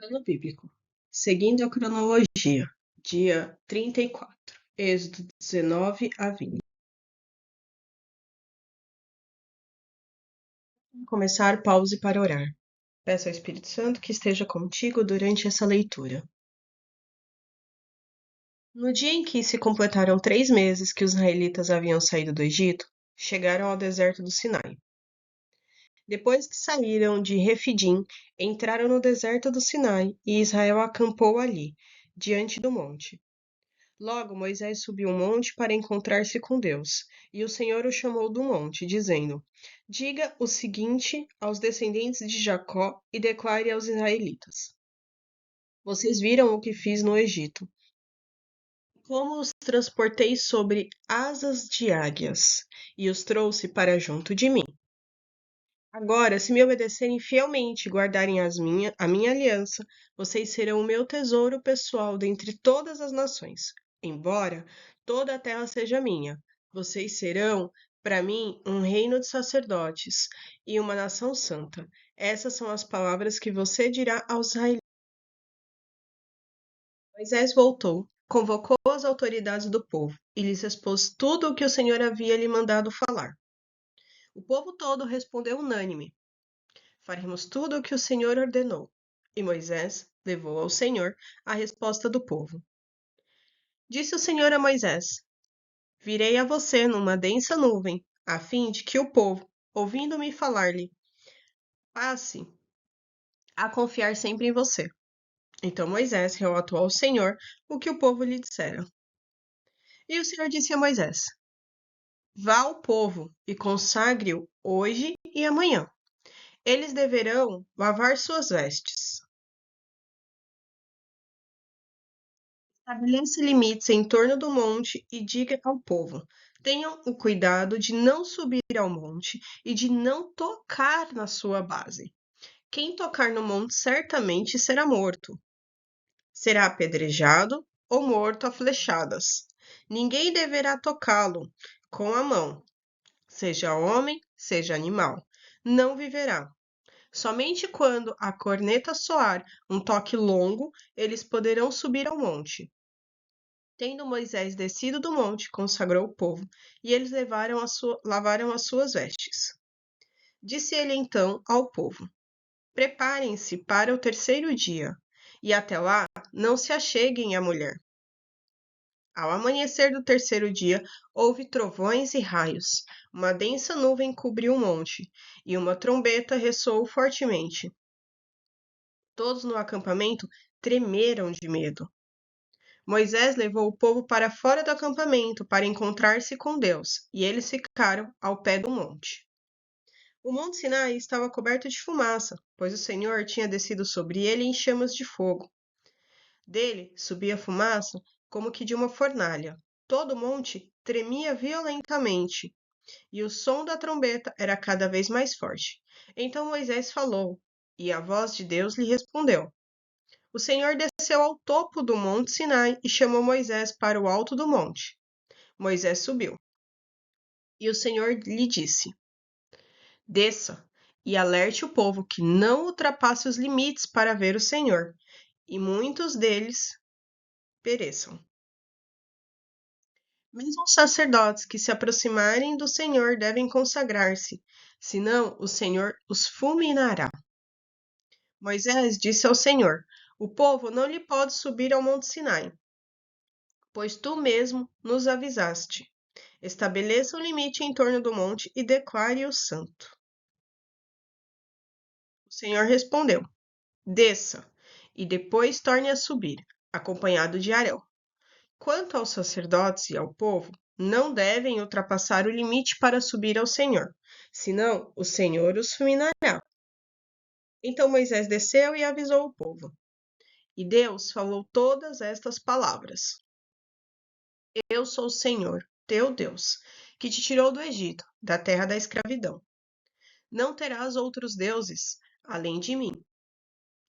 Ano bíblico. Seguindo a cronologia, dia 34, Êxodo 19 a 20. Começar, pause para orar. Peço ao Espírito Santo que esteja contigo durante essa leitura. No dia em que se completaram 3 meses que os israelitas haviam saído do Egito, chegaram ao deserto do Sinai. Depois que saíram de Refidim, entraram no deserto do Sinai e Israel acampou ali, diante do monte. Logo Moisés subiu um monte para encontrar-se com Deus, e o Senhor o chamou do monte, dizendo: Diga o seguinte aos descendentes de Jacó e declare aos israelitas: Vocês viram o que fiz no Egito, como os transportei sobre asas de águias e os trouxe para junto de mim. Agora, se me obedecerem fielmente e guardarem a minha aliança, vocês serão o meu tesouro pessoal dentre todas as nações. Embora toda a terra seja minha, vocês serão, para mim, um reino de sacerdotes e uma nação santa. Essas são as palavras que você dirá aos israelitas. Moisés voltou, convocou as autoridades do povo e lhes expôs tudo o que o Senhor havia lhe mandado falar. O povo todo respondeu unânime: Faremos tudo o que o Senhor ordenou. E Moisés levou ao Senhor a resposta do povo. Disse o Senhor a Moisés: Virei a você numa densa nuvem, a fim de que o povo, ouvindo-me falar-lhe, passe a confiar sempre em você. Então Moisés relatou ao Senhor o que o povo lhe dissera. E o Senhor disse a Moisés: Vá ao povo e consagre-o hoje e amanhã. Eles deverão lavar suas vestes. Estabeleça limites em torno do monte e diga ao povo: tenham o cuidado de não subir ao monte e de não tocar na sua base. Quem tocar no monte certamente será morto. Será apedrejado ou morto a flechadas. Ninguém deverá tocá-lo com a mão, seja homem, seja animal. Não viverá. Somente quando a corneta soar um toque longo, eles poderão subir ao monte. Tendo Moisés descido do monte, consagrou o povo, e eles lavaram as suas vestes. Disse ele então ao povo: Preparem-se para o terceiro dia, e até lá não se acheguem à mulher. Ao amanhecer do terceiro dia, houve trovões e raios. Uma densa nuvem cobriu o monte, e uma trombeta ressoou fortemente. Todos no acampamento tremeram de medo. Moisés levou o povo para fora do acampamento para encontrar-se com Deus, e eles ficaram ao pé do monte. O monte Sinai estava coberto de fumaça, pois o Senhor tinha descido sobre ele em chamas de fogo. Dele subia fumaça como que de uma fornalha. Todo o monte tremia violentamente, e o som da trombeta era cada vez mais forte. Então Moisés falou, e a voz de Deus lhe respondeu. O Senhor desceu ao topo do monte Sinai e chamou Moisés para o alto do monte. Moisés subiu. E o Senhor lhe disse: Desça e alerte o povo que não ultrapasse os limites para ver o Senhor, e muitos deles pereçam. Mesmo os sacerdotes que se aproximarem do Senhor devem consagrar-se, senão o Senhor os fulminará. Moisés disse ao Senhor: O povo não lhe pode subir ao monte Sinai, pois tu mesmo nos avisaste. Estabeleça um limite em torno do monte e declare-o santo. O Senhor respondeu: Desça, e depois torne a subir, acompanhado de Arão. Quanto aos sacerdotes e ao povo, não devem ultrapassar o limite para subir ao Senhor, senão o Senhor os fulminará. Então Moisés desceu e avisou o povo. E Deus falou todas estas palavras: Eu sou o Senhor, teu Deus, que te tirou do Egito, da terra da escravidão. Não terás outros deuses além de mim.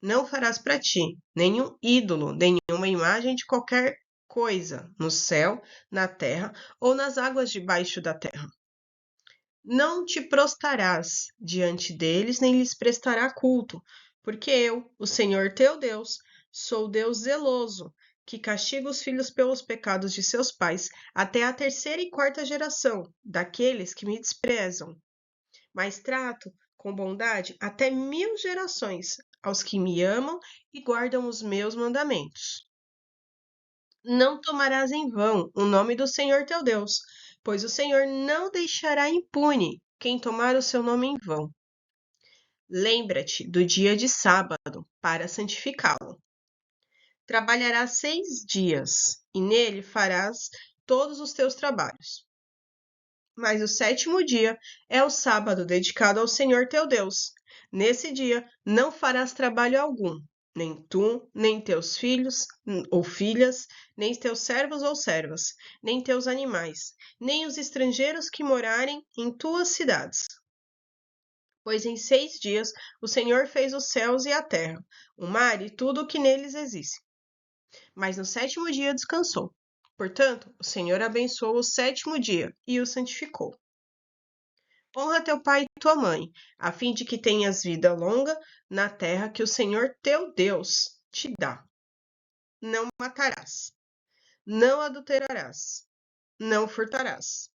Não farás para ti nenhum ídolo, nenhuma imagem de qualquer coisa no céu, na terra ou nas águas debaixo da terra. Não te prostrarás diante deles, nem lhes prestará culto, Porque eu, o Senhor teu Deus, sou Deus zeloso, que castiga os filhos pelos pecados de seus pais até a terceira e quarta geração daqueles que me desprezam. Mas trato com bondade até 1000 gerações aos que me amam e guardam os meus mandamentos. Não tomarás em vão o nome do Senhor teu Deus, pois o Senhor não deixará impune quem tomar o seu nome em vão. Lembra-te do dia de sábado para santificá-lo. Trabalharás 6 dias, e nele farás todos os teus trabalhos. Mas o sétimo dia é o sábado dedicado ao Senhor teu Deus. Nesse dia não farás trabalho algum, nem tu, nem teus filhos ou filhas, nem teus servos ou servas, nem teus animais, nem os estrangeiros que morarem em tuas cidades. Pois em 6 dias o Senhor fez os céus e a terra, o mar e tudo o que neles existe. Mas no sétimo dia descansou. Portanto, o Senhor abençoou o sétimo dia e o santificou. Honra teu pai e tua mãe, a fim de que tenhas vida longa na terra que o Senhor teu Deus te dá. Não matarás, não adulterarás, não furtarás,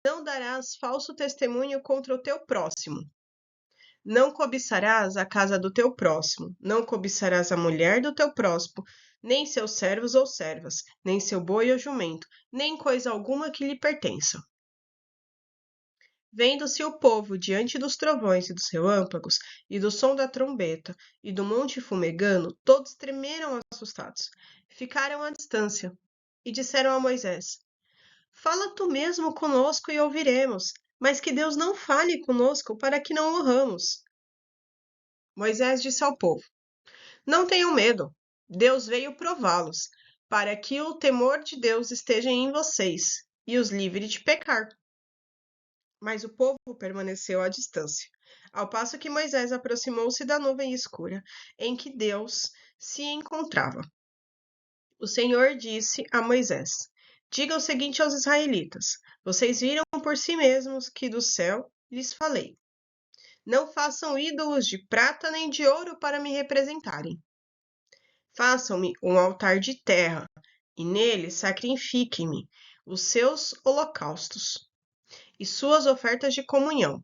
não darás falso testemunho contra o teu próximo. Não cobiçarás a casa do teu próximo, não cobiçarás a mulher do teu próximo, nem seus servos ou servas, nem seu boi ou jumento, nem coisa alguma que lhe pertença. Vendo-se o povo diante dos trovões e dos relâmpagos, e do som da trombeta, e do monte fumegando, todos tremeram assustados. Ficaram à distância, e disseram a Moisés: Fala tu mesmo conosco e ouviremos, mas que Deus não fale conosco, para que não morramos. Moisés disse ao povo: Não tenham medo, Deus veio prová-los, para que o temor de Deus esteja em vocês, e os livre de pecar. Mas o povo permaneceu à distância, ao passo que Moisés aproximou-se da nuvem escura em que Deus se encontrava. O Senhor disse a Moisés: Diga o seguinte aos israelitas: Vocês viram por si mesmos que do céu lhes falei. Não façam ídolos de prata nem de ouro para me representarem. Façam-me um altar de terra, e nele sacrifiquem-me os seus holocaustos e suas ofertas de comunhão,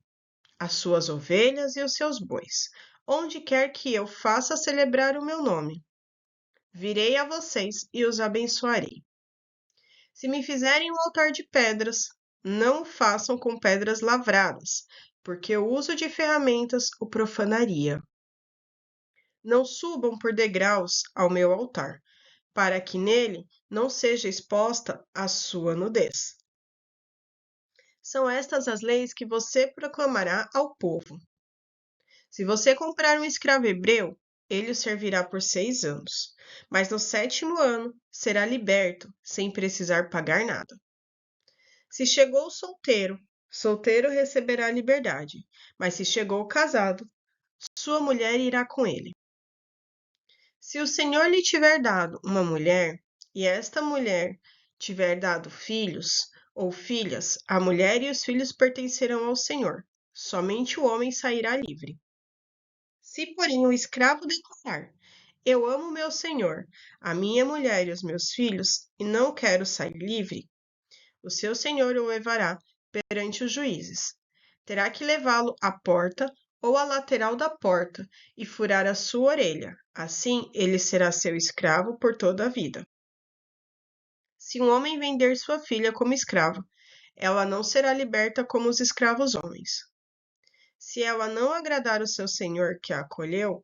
as suas ovelhas e os seus bois, onde quer que eu faça celebrar o meu nome. Virei a vocês e os abençoarei. Se me fizerem um altar de pedras, não o façam com pedras lavradas, porque o uso de ferramentas o profanaria. Não subam por degraus ao meu altar, para que nele não seja exposta a sua nudez. São estas as leis que você proclamará ao povo. Se você comprar um escravo hebreu, ele o servirá por 6 anos, mas no 7º ano será liberto, sem precisar pagar nada. Se chegou solteiro, solteiro receberá liberdade, mas se chegou casado, sua mulher irá com ele. Se o Senhor lhe tiver dado uma mulher, e esta mulher tiver dado filhos ou filhas, a mulher e os filhos pertencerão ao Senhor. Somente o homem sairá livre. Se, porém, o escravo declarar: Eu amo meu senhor, a minha mulher e os meus filhos, e não quero sair livre, o seu senhor o levará perante os juízes. Terá que levá-lo à porta ou à lateral da porta e furar a sua orelha. Assim, ele será seu escravo por toda a vida. Se um homem vender sua filha como escrava, ela não será liberta como os escravos homens. Se ela não agradar o seu senhor que a acolheu,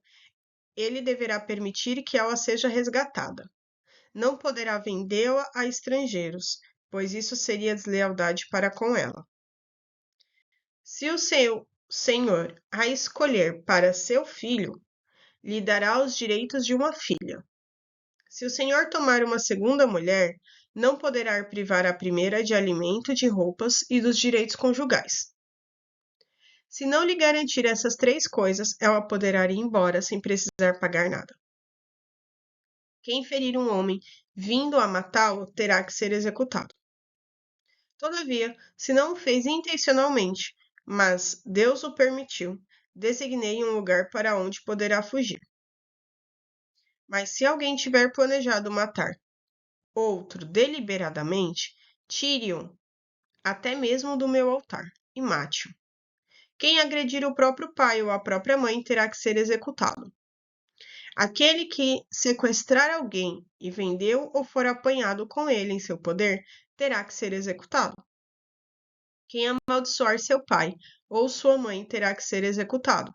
ele deverá permitir que ela seja resgatada. Não poderá vendê-la a estrangeiros, pois isso seria deslealdade para com ela. Se o seu senhor a escolher para seu filho, lhe dará os direitos de uma filha. Se o senhor tomar uma segunda mulher, não poderá privar a primeira de alimento, de roupas e dos direitos conjugais. Se não lhe garantir essas 3 coisas, ela poderá ir embora sem precisar pagar nada. Quem ferir um homem vindo a matá-lo terá que ser executado. Todavia, se não o fez intencionalmente, mas Deus o permitiu, designei um lugar para onde poderá fugir. Mas se alguém tiver planejado matar outro deliberadamente, tire-o até mesmo do meu altar e mate-o. Quem agredir o próprio pai ou a própria mãe terá que ser executado. Aquele que sequestrar alguém e vendeu ou for apanhado com ele em seu poder terá que ser executado. Quem amaldiçoar seu pai ou sua mãe terá que ser executado.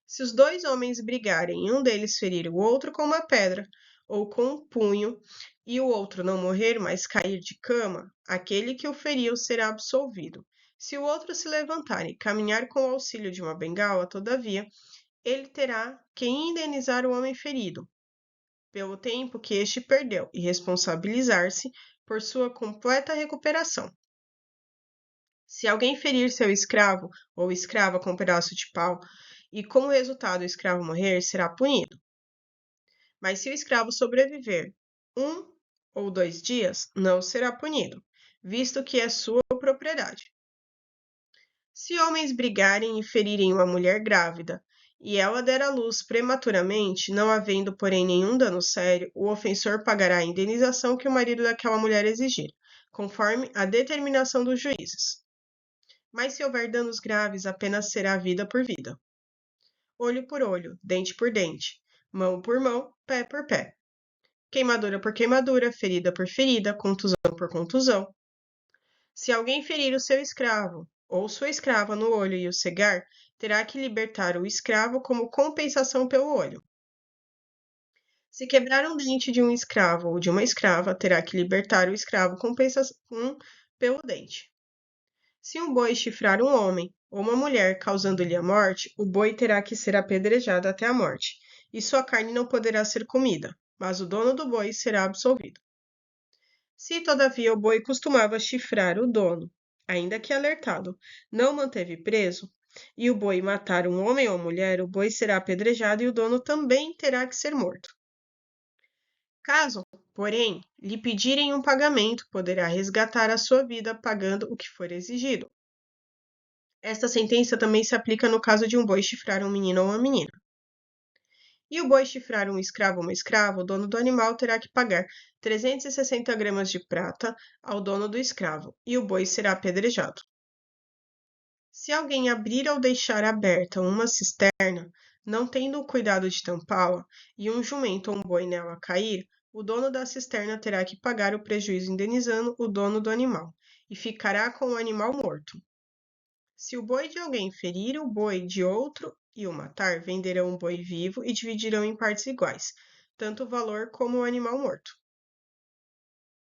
Se os dois homens brigarem e um deles ferir o outro com uma pedra ou com um punho, e o outro não morrer, mas cair de cama, aquele que o feriu será absolvido. Se o outro se levantar e caminhar com o auxílio de uma bengala, todavia, ele terá que indenizar o homem ferido, pelo tempo que este perdeu, e responsabilizar-se por sua completa recuperação. Se alguém ferir seu escravo ou escrava com um pedaço de pau, e como resultado o escravo morrer, será punido. Mas se o escravo sobreviver 1 ou 2 dias, não será punido, visto que é sua propriedade. Se homens brigarem e ferirem uma mulher grávida, e ela der à luz prematuramente, não havendo, porém, nenhum dano sério, o ofensor pagará a indenização que o marido daquela mulher exigir, conforme a determinação dos juízes. Mas se houver danos graves, apenas será vida por vida, olho por olho, dente por dente, mão por mão, pé por pé, queimadura por queimadura, ferida por ferida, contusão por contusão. Se alguém ferir o seu escravo ou sua escrava no olho e o cegar, terá que libertar o escravo como compensação pelo olho. Se quebrar um dente de um escravo ou de uma escrava, terá que libertar o escravo compensação pelo dente. Se um boi chifrar um homem ou uma mulher, causando-lhe a morte, o boi terá que ser apedrejado até a morte, e sua carne não poderá ser comida, mas o dono do boi será absolvido. Se, todavia, o boi costumava chifrar o dono, ainda que alertado, não manteve preso, e o boi matar um homem ou mulher, o boi será apedrejado e o dono também terá que ser morto. Caso, porém, lhe pedirem um pagamento, poderá resgatar a sua vida pagando o que for exigido. Esta sentença também se aplica no caso de um boi chifrar um menino ou uma menina. E o boi chifrar um escravo ou uma escrava, o dono do animal terá que pagar 360 gramas de prata ao dono do escravo, e o boi será apedrejado. Se alguém abrir ou deixar aberta uma cisterna, não tendo o cuidado de tampá-la, e um jumento ou um boi nela cair, o dono da cisterna terá que pagar o prejuízo indenizando o dono do animal, e ficará com o animal morto. Se o boi de alguém ferir o boi de outro e o matar, venderão o boi vivo e dividirão em partes iguais, tanto o valor como o animal morto.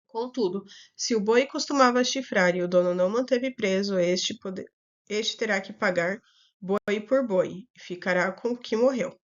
Contudo, se o boi costumava chifrar e o dono não manteve preso, este terá que pagar boi por boi e ficará com o que morreu.